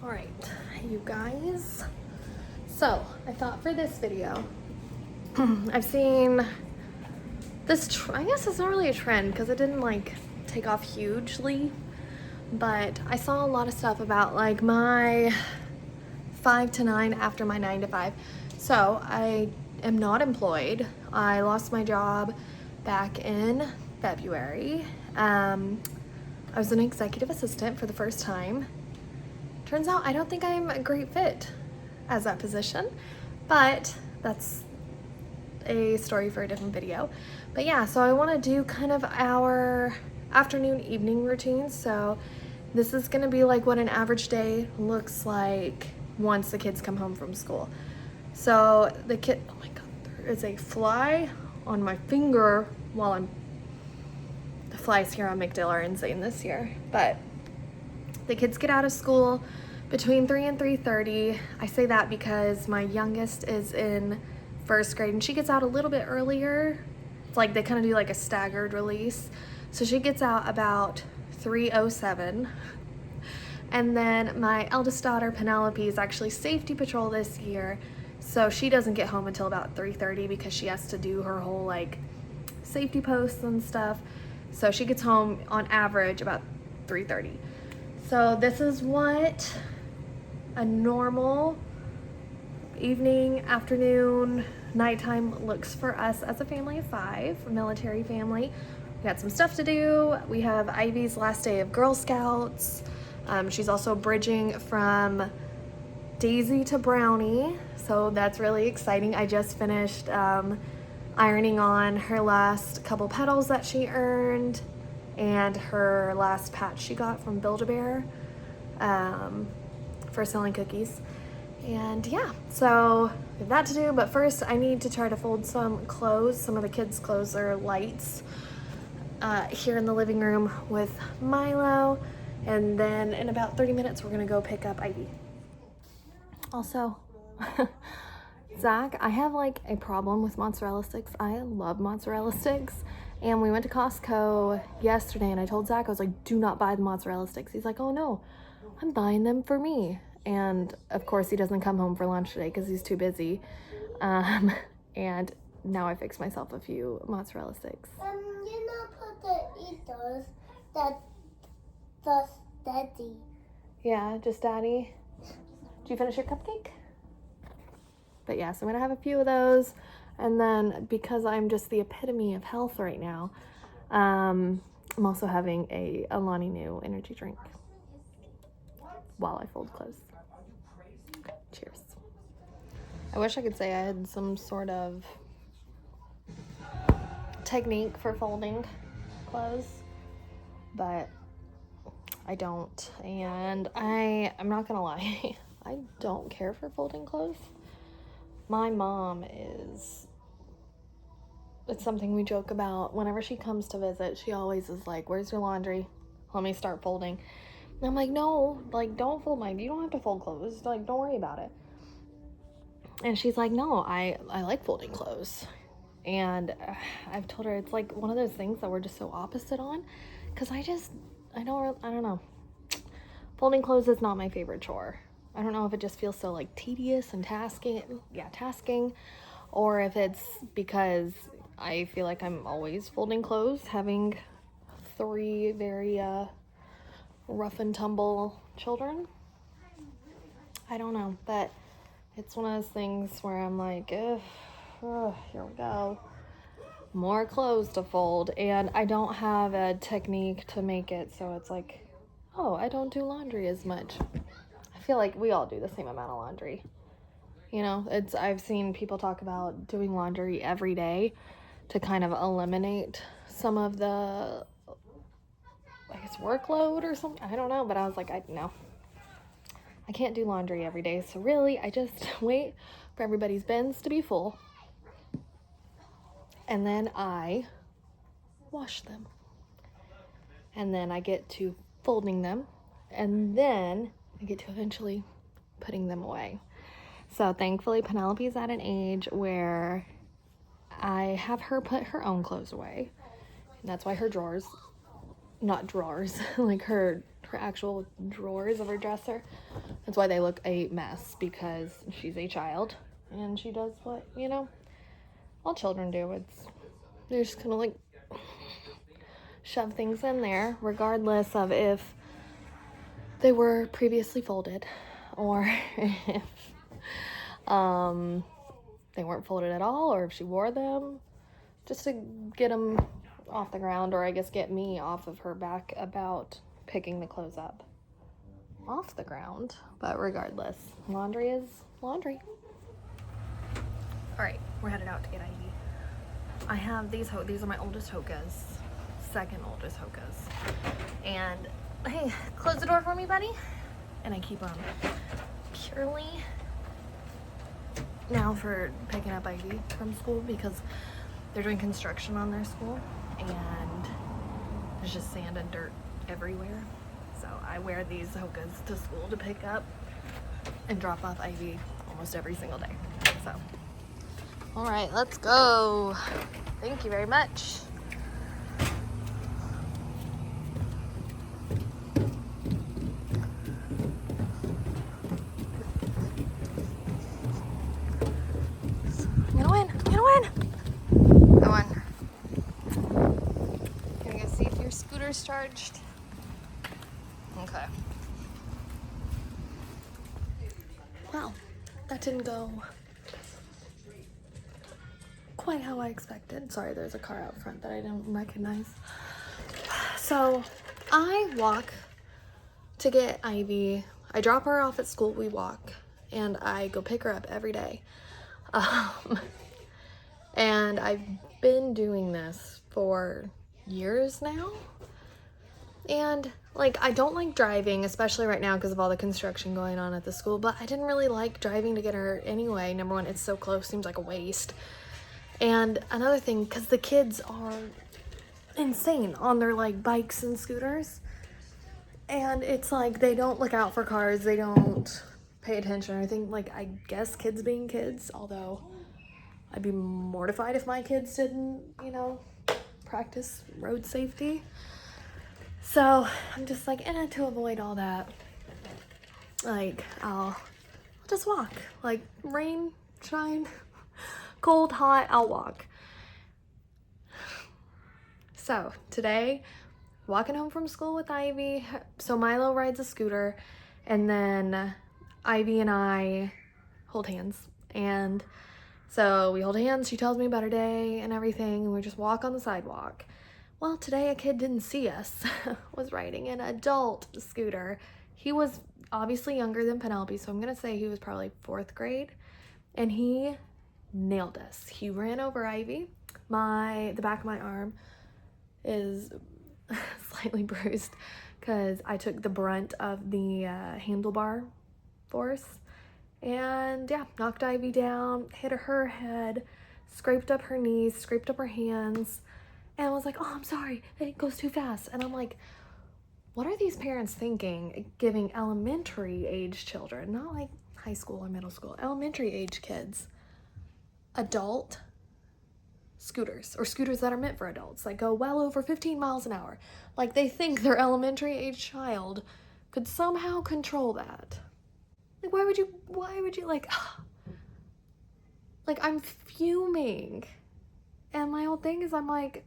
All right, you guys. So I thought for this video, I've seen this, I guess it's not really a trend because it didn't like take off hugely, but I saw a lot of stuff about like my 5 to 9 after my 9 to 5. So I am not employed. I lost my job back in February. I was an executive assistant for the first time. Turns out I don't think I'm a great fit as that position, but that's a story for a different video. But yeah, so I want to do kind of our afternoon evening routine. So this is going to be like what an average day looks like once the kids come home from school. So the kid, oh my god, there is a fly on my finger while the flies here on McDill are insane this year. But the kids get out of school between 3 and 3:30. I say that because my youngest is in first grade and she gets out a little bit earlier. It's like they kind of do like a staggered release. So she gets out about 3:07. And then my eldest daughter, Penelope, is actually safety patrol this year. So she doesn't get home until about 3:30 because she has to do her whole like safety posts and stuff. So she gets home on average about 3:30. So this is what a normal evening, afternoon, nighttime looks for us as a family of 5, a military family. We got some stuff to do. We have Ivy's last day of Girl Scouts. She's also bridging from Daisy to Brownie, so that's really exciting. I just finished ironing on her last couple petals that she earned and her last patch she got from Build-A-Bear for selling cookies. And yeah, so we have that to do, but first I need to try to fold some clothes. Some of the kids' clothes are lights here in the living room with Milo, and then in about 30 minutes we're gonna go pick up Ivy. Also, Zach, I have like a problem with mozzarella sticks. I love mozzarella sticks. And we went to Costco yesterday and I told Zach, I was like, do not buy the mozzarella sticks. He's like, oh no, I'm buying them for me. And of course he doesn't come home for lunch today because he's too busy. And now I fixed myself a few mozzarella sticks. You're not supposed to eat those. That's just daddy. Yeah, just daddy. Did you finish your cupcake? But yeah, so I'm gonna have a few of those. And then because I'm just the epitome of health right now, I'm also having a Alani Nu energy drink while I fold clothes. Cheers. I wish I could say I had some sort of technique for folding clothes, but I don't. And I'm not gonna lie, I don't care for folding clothes. My mom it's something we joke about. Whenever she comes to visit, she always is like, where's your laundry? Let me start folding. And I'm like, no, like, don't fold you don't have to fold clothes. Like, don't worry about it. And she's like, no, I like folding clothes. And I've told her it's like one of those things that we're just so opposite on. Because I don't know. Folding clothes is not my favorite chore. I don't know if it just feels so like tedious and tasking, or if it's because I feel like I'm always folding clothes, having 3 very rough and tumble children. I don't know, but it's one of those things where I'm like, here we go, more clothes to fold, and I don't have a technique to make it so it's like, oh, I don't do laundry as much. I feel like we all do the same amount of laundry. You know, I've seen people talk about doing laundry every day to kind of eliminate some of the, I guess, workload or something. I don't know, but I was like, no. I can't do laundry every day. So really, I just wait for everybody's bins to be full. And then I wash them. And then I get to folding them. And then I get to eventually putting them away. So thankfully Penelope's at an age where I have her put her own clothes away. And that's why her like her actual drawers of her dresser, That's why they look a mess, because she's a child and she does what, you know, all children do. They're just kind of like shove things in there, regardless of if they were previously folded or if they weren't folded at all, or if she wore them, just to get them off the ground, or I guess get me off of her back about picking the clothes up off the ground. But regardless, laundry is laundry. All right, we're headed out to get Ivy. I have these are my oldest Hokas, second oldest Hokas. And hey, close the door for me, buddy. And I keep them purely now for picking up Ivy from school, because they're doing construction on their school and there's just sand and dirt everywhere. So I wear these Hokas to school to pick up and drop off Ivy almost every single day. So, all right, let's go. Thank you very much. I'm gonna win. I won. Gonna go see if your scooter's charged. Okay. Wow, that didn't go quite how I expected. Sorry, there's a car out front that I didn't recognize. So I walk to get Ivy. I drop her off at school, we walk, and I go pick her up every day. And I've been doing this for years now. And like, I don't like driving, especially right now because of all the construction going on at the school, but I didn't really like driving to get her anyway. Number one, it's so close, seems like a waste. And another thing, because the kids are insane on their like bikes and scooters, and it's like they don't look out for cars, they don't pay attention or anything. Like, I guess kids being kids, although I'd be mortified if my kids didn't, you know, practice road safety. So I'm just like, to avoid all that, like, I'll just walk. Like, rain, shine, cold, hot, I'll walk. So today, walking home from school with Ivy. So Milo rides a scooter, and then Ivy and I hold hands. And so we hold hands, she tells me about her day and everything, and we just walk on the sidewalk. Well, today a kid didn't see us, was riding an adult scooter. He was obviously younger than Penelope, so I'm gonna say he was probably 4th grade, and he nailed us. He ran over Ivy. The back of my arm is slightly bruised because I took the brunt of the handlebar force, and yeah, knocked Ivy down, hit her head, scraped up her knees, scraped up her hands, and was like, oh, I'm sorry, it goes too fast. And I'm like, what are these parents thinking, giving elementary age children, not like high school or middle school, elementary age kids, adult scooters, or scooters that are meant for adults, that go well over 15 miles an hour. Like, they think their elementary age child could somehow control that. Like, why would you like, like, I'm fuming. And my whole thing is, I'm like,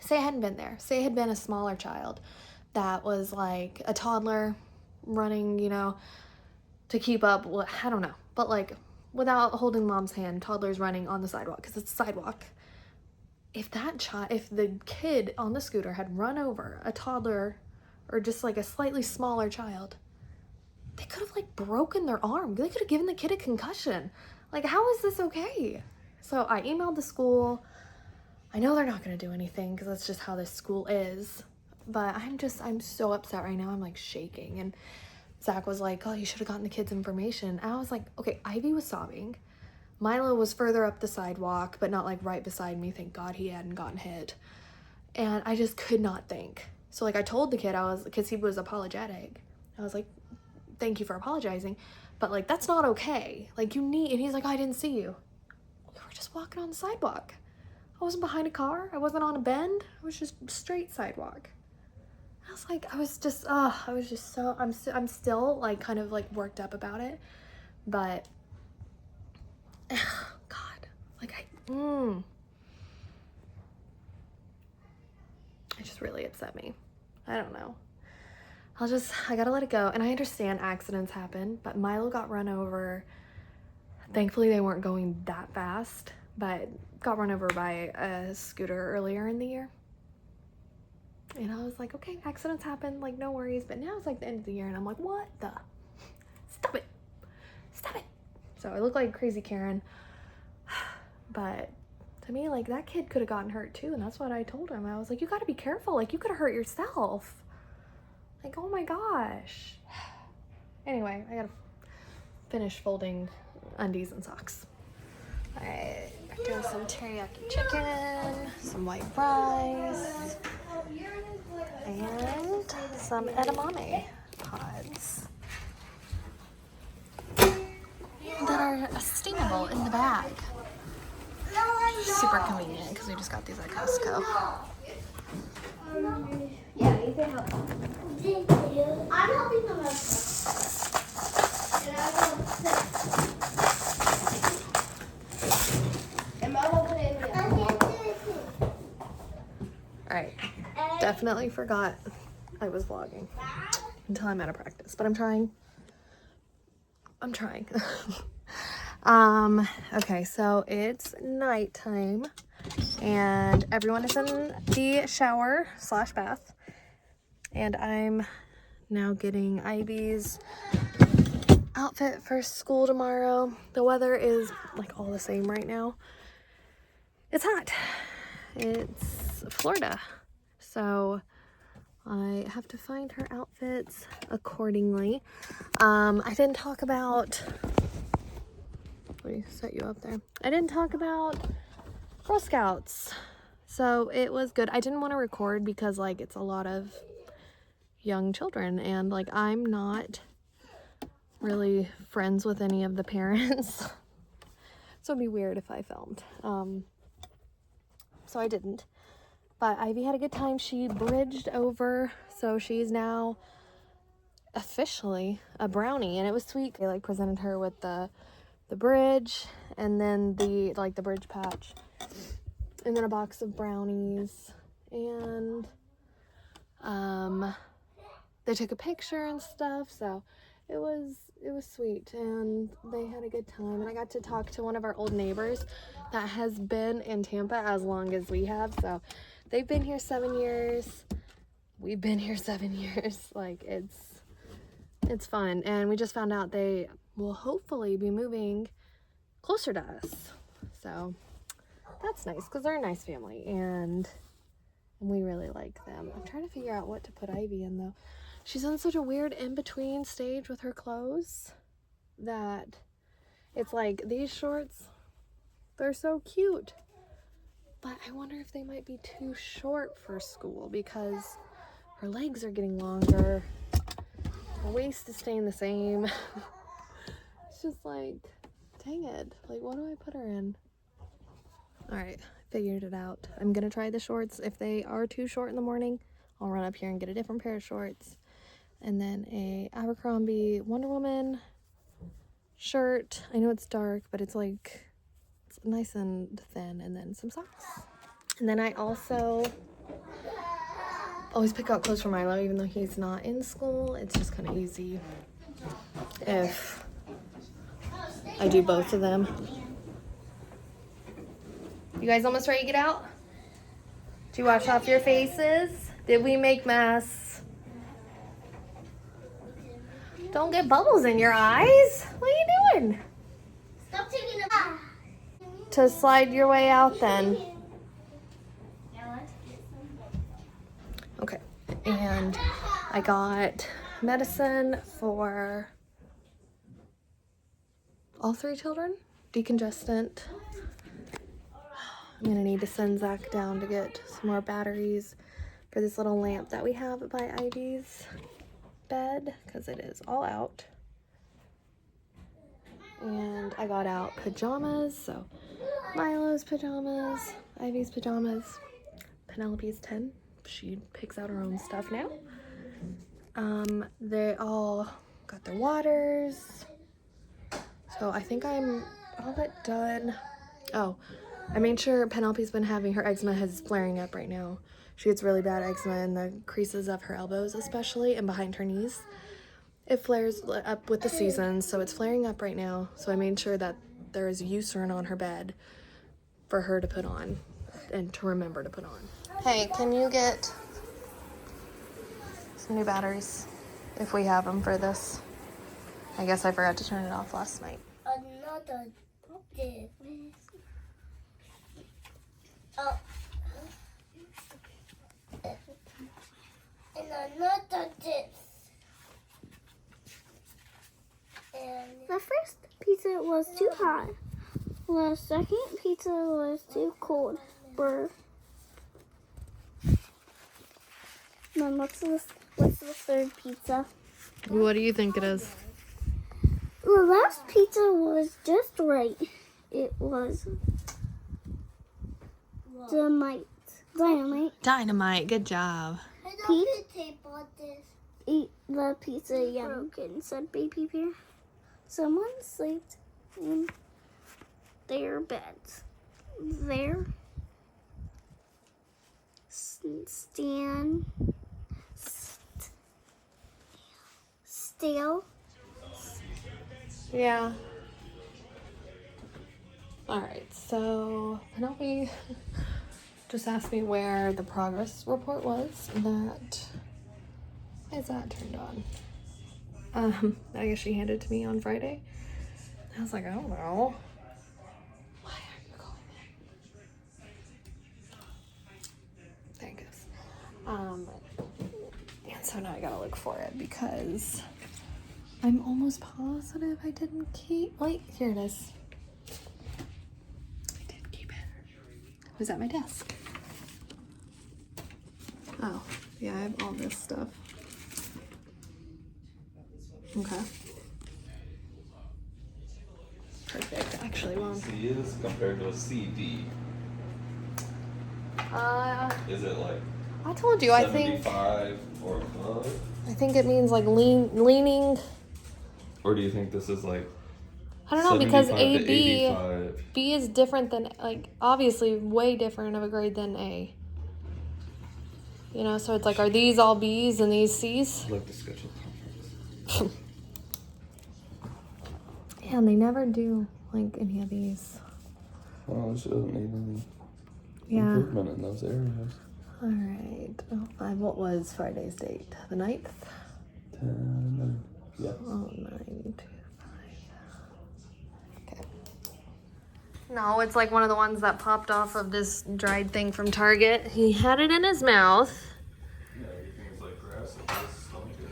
say I hadn't been there. Say it had been a smaller child that was like a toddler running, you know, to keep up, I don't know, but like without holding mom's hand, toddlers running on the sidewalk, because it's a sidewalk. If the kid on the scooter had run over a toddler or just like a slightly smaller child, they could have like broken their arm. They could have given the kid a concussion. Like, how is this okay? So I emailed the school. I know they're not gonna do anything because that's just how this school is, but I'm so upset right now. I'm like shaking. And Zach was like, oh, you should have gotten the kids information. And I was like, okay, Ivy was sobbing. Milo was further up the sidewalk, but not like right beside me. Thank God he hadn't gotten hit. And I just could not think. So like I told the kid, because he was apologetic, I was like, thank you for apologizing, but like, that's not okay. Like, and he's like, I didn't see you. We were just walking on the sidewalk. I wasn't behind a car. I wasn't on a bend. I was just straight sidewalk. I was just like, I was just so, I'm still like kind of like worked up about it, but God, like it just really upset me. I don't know. I gotta let it go. And I understand accidents happen, but Milo got run over. Thankfully they weren't going that fast, but got run over by a scooter earlier in the year. And I was like, okay, accidents happen, like no worries. But now it's like the end of the year and I'm like, what the? Stop it. Stop it. So I look like crazy Karen. But to me, like that kid could have gotten hurt too. And that's what I told him. I was like, you gotta be careful. Like you could have hurt yourself. Like, oh my gosh. Anyway, I gotta finish folding undies and socks. All right, doing some teriyaki chicken, some white rice, and some edamame pods that are steamable in the bag. Super convenient because we just got these at Costco. Yeah, you can help. Thank you. I'm helping them out. And I will and Mom will put it in the oven. Alright, definitely forgot I was vlogging until I'm out of practice, but I'm trying. Okay, so it's nighttime and everyone is in the shower / bath, and I'm now getting Ivy's outfit for school tomorrow. The weather is like all the same right now. It's hot. It's Florida, so I have to find her outfits accordingly. I didn't talk about, let me set you up there. I didn't talk about Girl Scouts, so it was good. I didn't want to record because like it's a lot of young children and like I'm not really friends with any of the parents. So it'd be weird if I filmed. So I didn't. But Ivy had a good time. She bridged over, so she's now officially a brownie, and it was sweet. They like presented her with the bridge and then the bridge patch and then a box of brownies, and they took a picture and stuff, so it was sweet and they had a good time. And I got to talk to one of our old neighbors that has been in Tampa as long as we have, so they've been here 7 years. We've been here 7 years. Like it's fun. And we just found out they will hopefully be moving closer to us. So that's nice because they're a nice family and we really like them. I'm trying to figure out what to put Ivy in though. She's in such a weird in-between stage with her clothes that it's like these shorts, they're so cute. But I wonder if they might be too short for school because her legs are getting longer. Her waist is staying the same. It's just like, dang it. Like, what do I put her in? All right, figured it out. I'm gonna try the shorts. If they are too short in the morning, I'll run up here and get a different pair of shorts. And then a Abercrombie Wonder Woman shirt. I know it's dark, but it's like, it's nice and thin. And then some socks. And then I also always pick out clothes for Milo, even though he's not in school. It's just kind of easy if I do both of them. You guys almost ready to get out? Did you wash off your faces? Did we make mess? Don't get bubbles in your eyes. What are you doing? Stop taking it. To slide your way out then. Okay, and I got medicine for all 3 children, decongestant. I'm gonna need to send Zach down to get some more batteries for this little lamp that we have by Ivy's bed because it is all out. And I got out pajamas, so Milo's pajamas, Ivy's pajamas, Penelope's 10. She picks out her own stuff now. They all got their waters. So I think I'm all but done. Oh, I made sure Penelope's been having her eczema is flaring up right now. She gets really bad eczema in the creases of her elbows especially and behind her knees. It flares up with the seasons, so it's flaring up right now. So I made sure that there is Eucerin on her bed for her to put on and to remember to put on. Hey, can you get some new batteries if we have them for this? I guess I forgot to turn it off last night. Another this. Oh. And another this. And The first pizza was too hot. The second pizza was too cold. Brr. Mom, what's the third pizza? What do you think it is? The last pizza was just right. It was dynamite. Dynamite, good job. I don't tape on this. Eat the pizza broken, said Baby Bear. Someone slept in their beds. There. Still. Yeah. Alright, so Penelope just asked me where the progress report was. Why is that turned on? I guess she handed it to me on Friday. I was like, I don't know. Why are you going in? There it goes. And so now I gotta look for it because I'm almost positive I didn't keep. Wait, here it is. I did keep it. It was at my desk. Oh, yeah, I have all this stuff. Okay. Perfect. Actually, well. C is compared to a CD. Is it like I told you. I think 75 or above? I think it means like leaning. Or do you think this is like I don't know because 75 to B 85? B is different than obviously way different of a grade than A. You know, so it's like, are these all B's and these C's? I'd like to schedule conference. Yeah, and they never do like any of these. Well, she doesn't need any Yeah. improvement in those areas. All right. What was Friday's date? The 9th? 10, yeah. Oh, 9, 2, 5. Okay. No, it's like one of the ones that popped off of this dried thing from Target. He had it in his mouth. Yeah, you think it's like grass and just stomach it?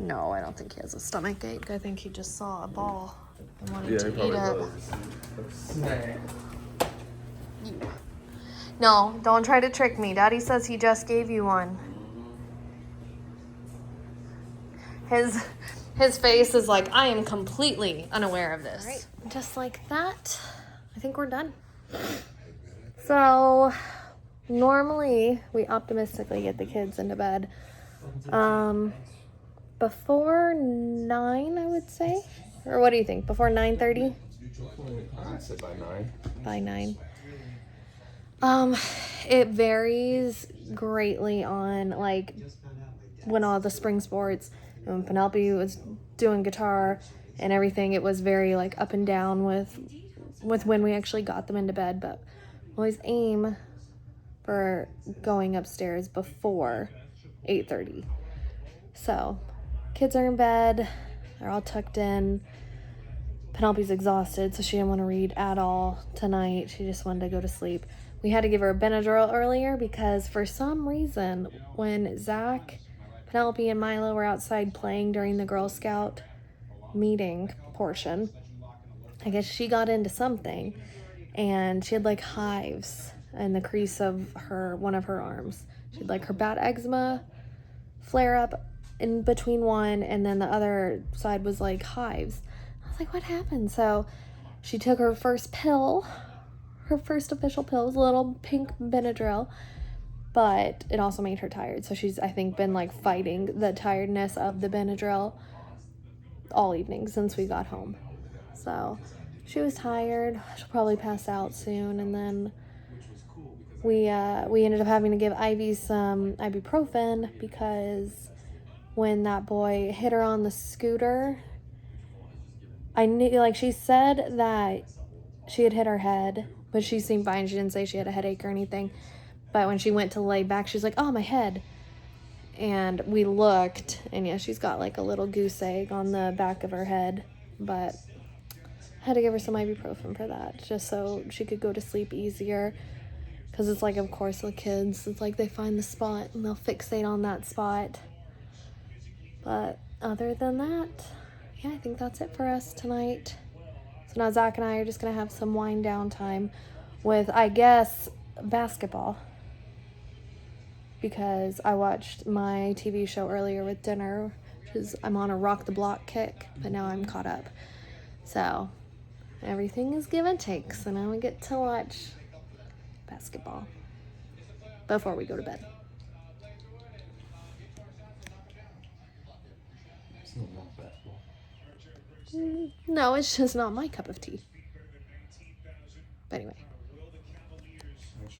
No, I don't think he has a stomach ache. I think he just saw a ball and wanted Yeah, to he probably eat it. does. No, don't try to trick me. Daddy says he just gave you one. His face is like, I am completely unaware of this. Right. Just like that, I think we're done. So, normally we optimistically get the kids into bed before 9, I would say. Or what do you think? Before 9:30? I'd say by 9. By 9. It varies greatly on like when all the spring sports and when Penelope was doing guitar and everything. It was very like up and down with when we actually got them into bed, but always aim for going upstairs before 8:30. So kids are in bed, they're all tucked in. Penelope's exhausted, so she didn't want to read at all tonight. She just wanted to go to sleep. We had to give her a Benadryl earlier because for some reason, when Zach, Penelope, and Milo were outside playing during the Girl Scout meeting portion, I guess she got into something, and she had like hives in the crease of one of her arms. She had like her bad eczema flare up in between one, and then the other side was like hives. I was like, what happened? So she took her first pill. Her first official pill was a little pink Benadryl, but it also made her tired. So she's, I think, been like fighting the tiredness of the Benadryl all evening since we got home. So she was tired. She'll probably pass out soon. And then we ended up having to give Ivy some ibuprofen because when that boy hit her on the scooter, I knew, like, she said that she had hit her head, but she seemed fine. She didn't say she had a headache or anything. But when she went to lay back, she's like, oh, my head. And we looked, and yeah, she's got like a little goose egg on the back of her head. But I had to give her some ibuprofen for that, just so she could go to sleep easier. Because it's like, of course, with kids, it's like they find the spot and they'll fixate on that spot. But other than that, yeah, I think that's it for us tonight. So now Zach and I are just going to have some wind down time with, I guess, basketball. Because I watched my TV show earlier with dinner, which is, I'm on a rock the block kick, but now I'm caught up. So everything is give and take. So now we get to watch basketball before we go to bed. It's not enough basketball. No, it's just not my cup of tea. But anyway.